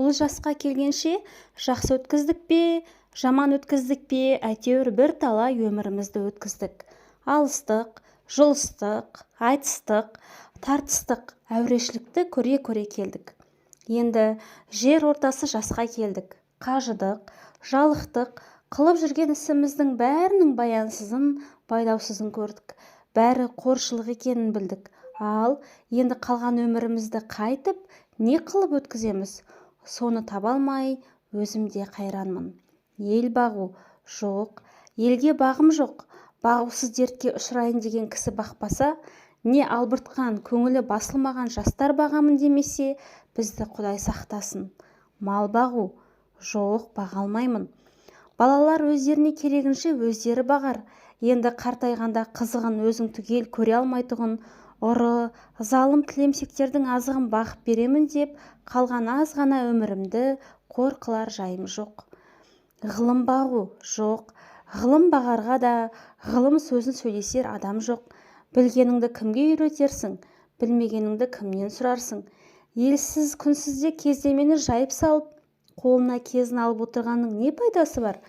Бұл жасқа келгенше жақсы өткіздік пе, жаман өткіздік пе, әйтеуір бір талай өмірімізді өткіздік. Алыстық, жұлыстық, айтыстық, тартыстық, әурешілікті көре-көре келдік. Енді жер ортасы жасқа келдік. Қажыдық, жалықтық, қылып жүрген ісіміздің бәрінің баянсызын, байдаусызын көрдік. Бәрі қоршылық екенін білдік. Ал енді қалған өмірімізді қайтып, не қылып өткіземіз? Соны таба алмай, өзімде қайранмын. Ел бағу жоқ, елге бағым жоқ. Бағусыз дертке ұшырайын деген кісі бақпаса, не албыртқан, көңілі басылмаған жастар бағамын демесе, бізді Құдай сақтасын. Мал бағу жоқ, баға алмаймын. Балалар өздеріне керегінше өздері бағар. Енді қартайғанда қызығын өзің түгел көре алмайтұғын, ұры, залым тілемсектердің азығын бағып беремін деп, қалған аз ғана өмірімді қор қылар жайым жоқ. Ғылым бағу жоқ, ғылым бағарға да ғылым сөзін сөйлесер адам жоқ. Білгеніңді кімге үйретерсің, білмегеніңді кімнен сұрарсың? Елсіз, күнсізде кездемені жайып салып, қолына кезін алып отырғанның не пайдасы бар?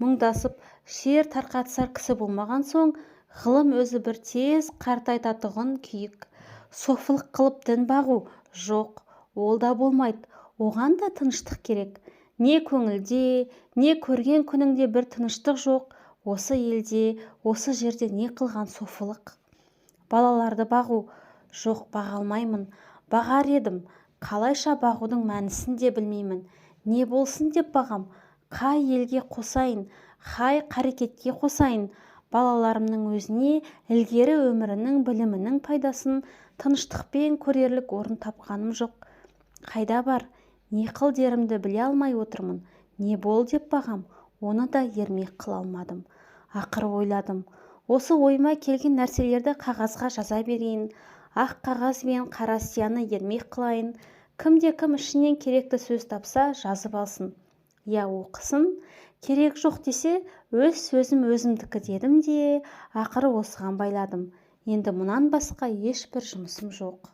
Мұңдасып, шер тарқатысар кісі болмаған соң, ғылым өзі бір тез қартайтатұғын күйік. Софылық қылып дін бағу жоқ, ол да болмайды. Оған да тыныштық керек. Не көңілде, не көрген күніңде бір тыныштық жоқ. Осы елде, осы жерде не қылған софылық? Балаларды бағу жоқ, баға алмаймын. Бағар едім, қалайша бағудың мәнісін де білмеймін. Не болсын деп бағам? Қай елге қосайын, қай қарекетке қосайын? Балаларымның өзіне ілгері өмірінің, білімінің пайдасын тыныштықпен көрерлік орын тапқаным жоқ. Қайда бар, не қыл дерімді біле алмай отырмын. Не бол деп бағам, оны да ермек қыла алмадым. Ақыры ойладым, осы ойыма келген нәрселерді қағазға жаза берейін. Ақ қағаз бен қара сияны ермек қылайын. Кімде-кім ішінен керекті сөз тапса, жазып алсын. Я оқысын, керек жоқ десе, өз сөзім өзімдікі дедім де, ақыры осыған байладым. Енді мұнан басқа ешбір жұмысым жоқ.